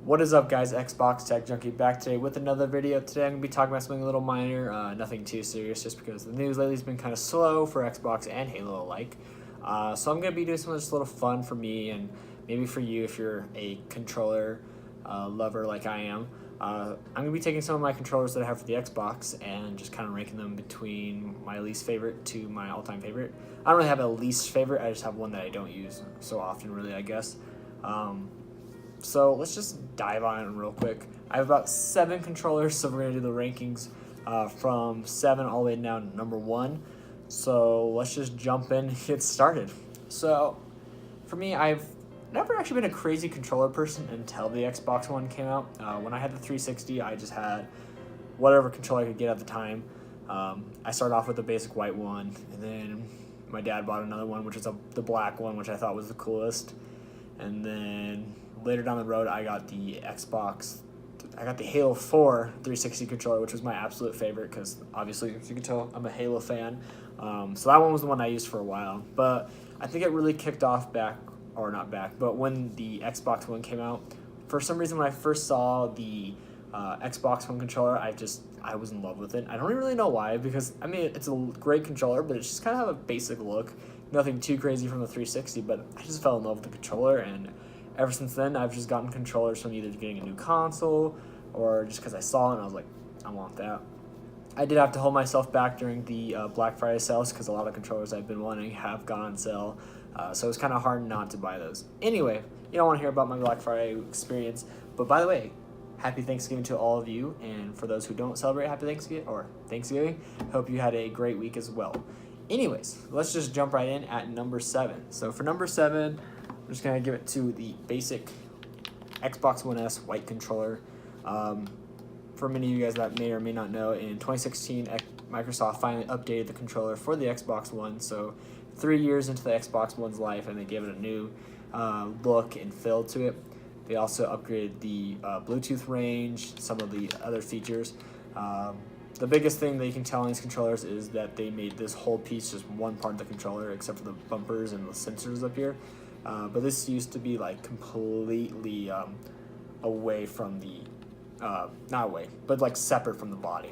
What is up, guys? Xbox Tech Junkie back today with another video. Today I'm going to be talking about something a little minor, nothing too serious, just because the news lately has been kind of slow for Xbox and Halo alike. So I'm going to be doing something just a little fun for me and maybe for you if you're a controller lover like I am. I'm going to be taking some of my controllers that I have for the Xbox and just kind of ranking them between my least favorite to my all-time favorite. I don't really have a least favorite, I just have one that I don't use so often, really, I guess. So let's just dive on it real quick. I have about 7 controllers, so we're going to do the rankings from 7 all the way down to number 1. So let's just jump in and get started. So for me, I've never actually been a crazy controller person until the Xbox One came out. When I had the 360, I just had whatever controller I could get at the time. I started off with the basic white one, and then my dad bought another one, which is the black one, which I thought was the coolest. And then later down the road, I got the Halo 4 360 controller, which was my absolute favorite because obviously, as you can tell, I'm a Halo fan. So that one was the one I used for a while. But I think it really kicked off but when the Xbox One came out, for some reason when I first saw the Xbox One controller, I was in love with it. I don't really know why, because I mean it's a great controller, but it's just kind of have a basic look. Nothing too crazy from the 360, but I just fell in love with the controller, and ever since then, I've just gotten controllers from either getting a new console or just because I saw it and I was like, I want that. I did have to hold myself back during the Black Friday sales because a lot of controllers I've been wanting have gone on sale, so it was kind of hard not to buy those. Anyway, you don't want to hear about my Black Friday experience, but by the way, happy Thanksgiving to all of you, and for those who don't celebrate Happy Thanksgiving, hope you had a great week as well. Anyways, let's just jump right in at number 7. So for number 7, I'm just going to give it to the basic Xbox One S white controller. For many of you guys that may or may not know, in 2016, Microsoft finally updated the controller for the Xbox One. So 3 years into the Xbox One's life, and they gave it a new look and feel to it. They also upgraded the Bluetooth range, some of the other features. The biggest thing that you can tell on these controllers is that they made this whole piece just one part of the controller, except for the bumpers and the sensors up here. But this used to be like completely away from the, not away, but like separate from the body.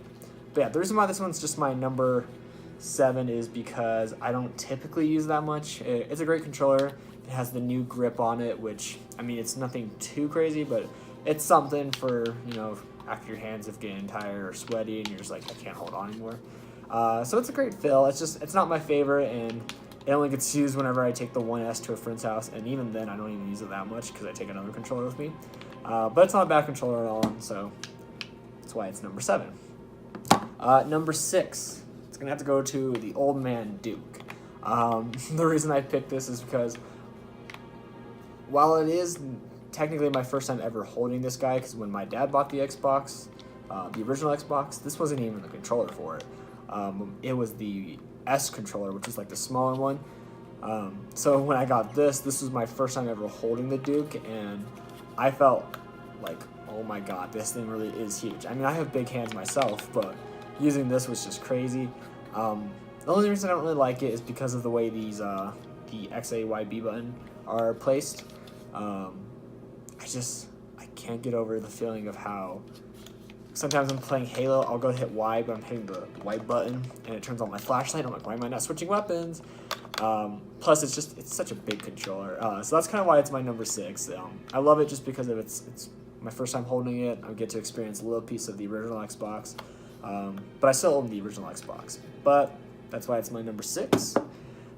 But yeah, the reason why this one's just my number 7 is because I don't typically use that much. It's a great controller. It has the new grip on it, which, I mean, it's nothing too crazy, but it's something for, you know, after your hands have getting tired or sweaty and you're just like, I can't hold on anymore. So it's a great feel. It's not my favorite, and it only gets used whenever I take the 1S to a friend's house, and even then I don't even use it that much because I take another controller with me. But it's not a bad controller at all, so that's why it's number 7. Number 6, it's going to have to go to the old man Duke. The reason I picked this is because while it is technically my first time ever holding this guy, because when my dad bought the Xbox, the original Xbox, this wasn't even the controller for it. It was the S controller, which is like the smaller one. So when I got this was my first time ever holding the Duke, and I felt like, oh my god, this thing really is huge. I mean, I have big hands myself, but using this was just crazy. The only reason I don't really like it is because of the way these the X, A, Y, B button are placed. I can't get over the feeling of how sometimes I'm playing Halo, I'll go hit Y, but I'm hitting the white button and it turns on my flashlight. I'm like, why am I not switching weapons? Plus, it's such a big controller. So that's kind of why it's my number 6. I love it just because of it's my first time holding it. I get to experience a little piece of the original Xbox. But I still own the original Xbox. But that's why it's my number 6.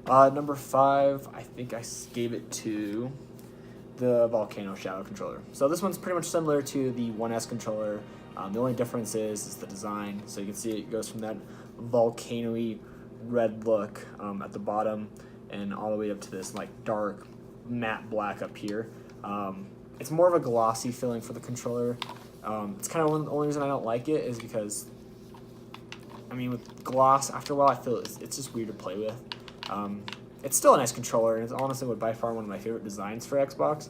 Number 5, I think I gave it to the Volcano Shadow controller. So this one's pretty much similar to the 1S controller. The only difference is the design. So you can see it goes from that volcano-y red look at the bottom and all the way up to this like dark matte black up here. It's more of a glossy feeling for the controller. It's kind of the only reason I don't like it is because, I mean, with gloss, after a while I feel it's just weird to play with. It's still a nice controller, and it's honestly by far one of my favorite designs for Xbox,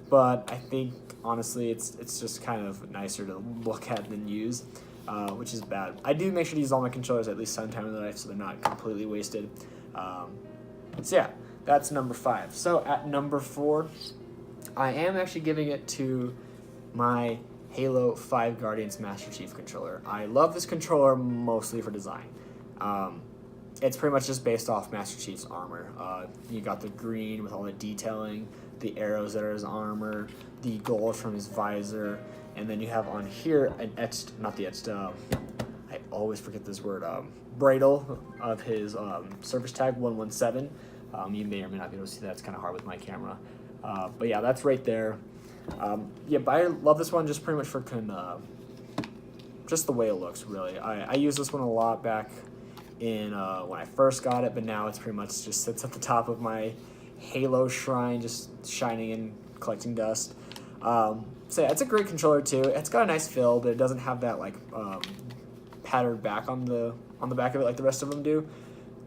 but I think honestly it's just kind of nicer to look at than use, which is bad. I do make sure to use all my controllers at least sometime in their life so they're not completely wasted. So yeah, that's number 5. So at number 4, I am actually giving it to my Halo 5 Guardians Master Chief controller. I love this controller mostly for design. It's pretty much just based off Master Chief's armor. You got the green with all the detailing, the arrows that are his armor, the gold from his visor, and then you have on here an etched, not the etched, I always forget this word, bridle of his service tag 117. You may or may not be able to see that. It's kind of hard with my camera. But yeah, that's right there. Yeah, but I love this one just pretty much for just the way it looks, really. I use this one a lot back in when I first got it, but now it's pretty much just sits at the top of my Halo shrine, just shining and collecting dust. So yeah, it's a great controller too. It's got a nice feel, but it doesn't have that like patterned back on the back of it like the rest of them do,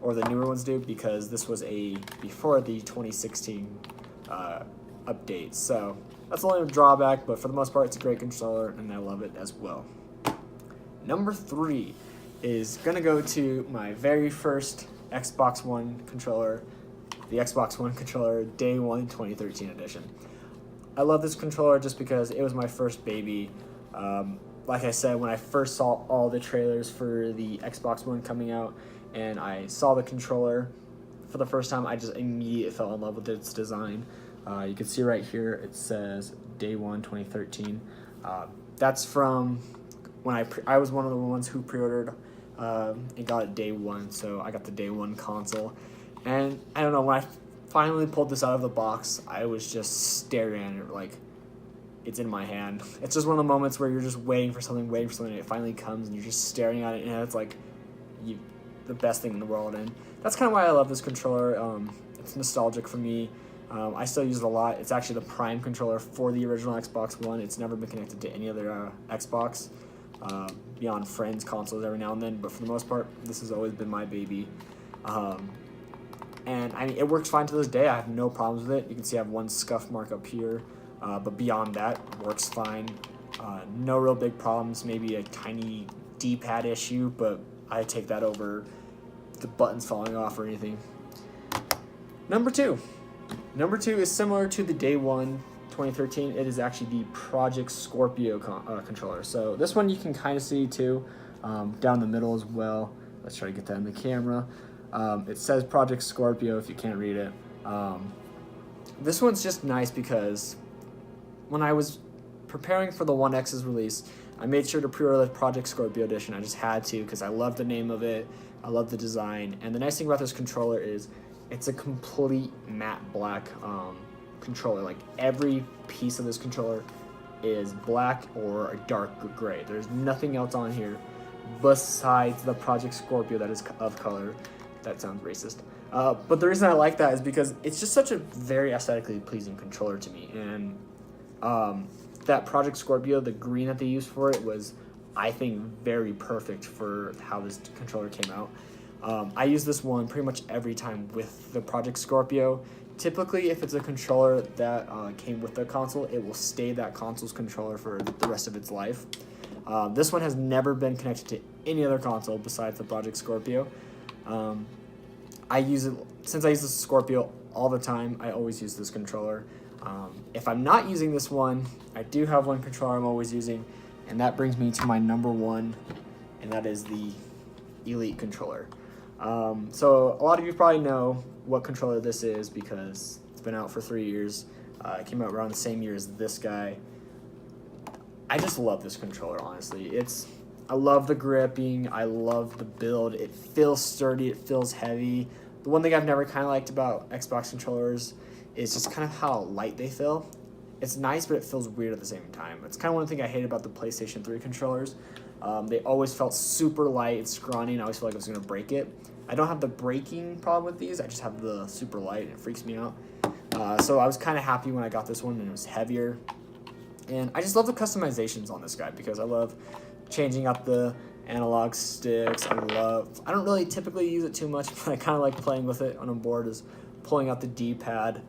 or the newer ones do, because this was before the 2016 update. So that's the only drawback, but for the most part, it's a great controller, and I love it as well. Number 3 is gonna go to my very first Xbox One controller, the Xbox One controller Day 1 2013 edition. I love this controller just because it was my first baby. Like I said, when I first saw all the trailers for the Xbox One coming out and I saw the controller for the first time, I just immediately fell in love with its design. You can see right here, it says Day 1 2013. That's from when I was one of the ones who pre-ordered and got it Day 1, so I got the Day 1 console. And I don't know, when I finally pulled this out of the box, I was just staring at it like it's in my hand. It's just one of the moments where you're just waiting for something, and it finally comes, and you're just staring at it, and it's like the best thing in the world. And that's kind of why I love this controller. It's nostalgic for me. I still use it a lot. It's actually the prime controller for the original Xbox One. It's never been connected to any other Xbox beyond friends' consoles every now and then, but for the most part, this has always been my baby. And I mean, it works fine to this day. I have no problems with it. You can see I have one scuff mark up here, but beyond that, it works fine. No real big problems, maybe a tiny D-pad issue, but I take that over the buttons falling off or anything. Number 2 is similar to the Day 1 2013. It is actually the Project Scorpio controller. So this one you can kind of see too, down the middle as well. Let's try to get that in the camera. It says Project Scorpio if you can't read it. This one's just nice because when I was preparing for the One X's release, I made sure to pre-order the Project Scorpio edition. I just had to because I love the name of it. I love the design. And the nice thing about this controller is it's a complete matte black controller. Like every piece of this controller is black or a dark gray. There's nothing else on here besides the Project Scorpio that is of color. That sounds racist. But the reason I like that is because it's just such a very aesthetically pleasing controller to me. And that Project Scorpio, the green that they used for it was, I think, very perfect for how this controller came out. I use this one pretty much every time with the Project Scorpio. Typically, if it's a controller that came with the console, it will stay that console's controller for the rest of its life. This one has never been connected to any other console besides the Project Scorpio. I use it, since I use the Scorpio all the time, I always use this controller. If I'm not using this one, I do have one controller I'm always using, and that brings me to my number 1, and that is the Elite controller. So a lot of you probably know what controller this is because it's been out for 3 years. It came out around the same year as this guy. I just love this controller, honestly. I love the gripping, I love the build. It feels sturdy, it feels heavy. The one thing I've never kind of liked about Xbox controllers is just kind of how light they feel. It's nice, but it feels weird at the same time. It's kind of one thing I hate about the PlayStation 3 controllers. They always felt super light and scrawny, and I always feel like I was going to break it. I don't have the breaking problem with these, I just have the super light, and it freaks me out. So I was kind of happy when I got this one, and it was heavier. And I just love the customizations on this guy because I love changing up the analog sticks. I don't really typically use it too much, but I kind of like playing with it when I'm bored, is pulling out the D-pad.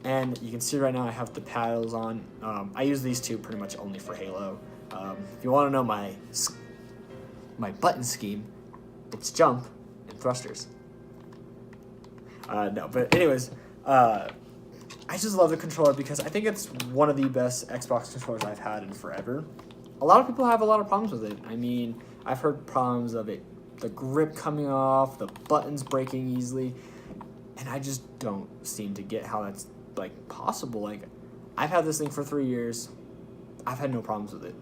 And you can see right now I have the paddles on. I use these two pretty much only for Halo. If you want to know my button scheme, it's jump and thrusters. No, but anyways, I just love the controller because I think it's one of the best Xbox controllers I've had in forever. A lot of people have a lot of problems with it. I mean, I've heard problems of it, the grip coming off, the buttons breaking easily, and I just don't seem to get how that's like possible. Like, I've had this thing for 3 years. I've had no problems with it.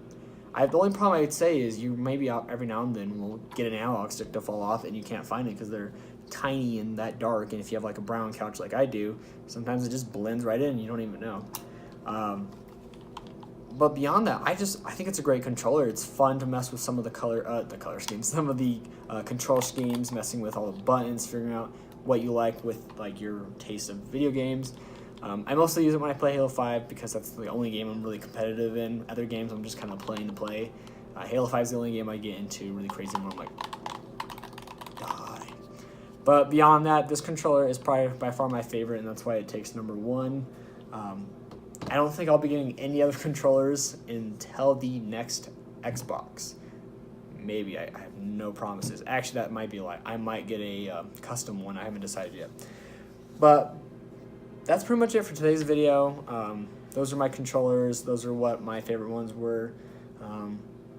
The only problem I'd say is you maybe every now and then will get an analog stick to fall off and you can't find it because they're tiny and that dark, and if you have like a brown couch like I do, sometimes it just blends right in and you don't even know. But beyond that, I think it's a great controller. It's fun to mess with some of the color schemes, some of the control schemes, messing with all the buttons, figuring out what you like with like your taste of video games. I mostly use it when I play Halo 5 because that's the only game I'm really competitive in. Other games I'm just kind of playing to play. Halo 5 is the only game I get into really crazy where I'm like, die. But beyond that, this controller is probably by far my favorite, and that's why it takes number 1. I don't think I'll be getting any other controllers until the next Xbox. Maybe. I have no promises. Actually, that might be a lie. I might get a custom one. I haven't decided yet. But that's pretty much it for today's video. Those are my controllers. Those are what my favorite ones were.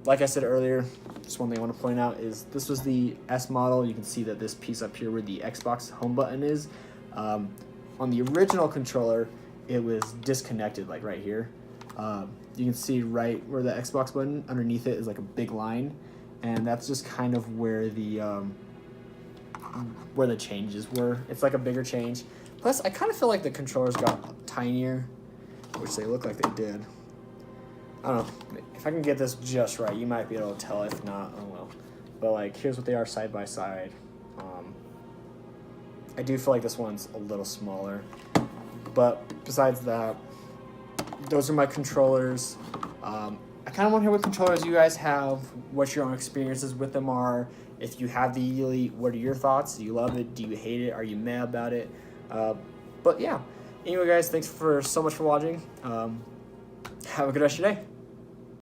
Like I said earlier, just one thing I want to point out is this was the S model. You can see that this piece up here where the Xbox home button is. On the original controller, it was disconnected, like right here. You can see right where the Xbox button, underneath it is like a big line, and that's just kind of where the changes were. It's like a bigger change. Plus, I kind of feel like the controllers got tinier, which they look like they did. I don't know. If I can get this just right, you might be able to tell. If not, oh well. But like, here's what they are side by side. I do feel like this one's a little smaller. But besides that, those are my controllers. I kind of want to hear what controllers you guys have, what your own experiences with them are. If you have the Elite, what are your thoughts? Do you love it? Do you hate it? Are you mad about it? But yeah. Anyway, guys, thanks so much for watching. Have a good rest of your day.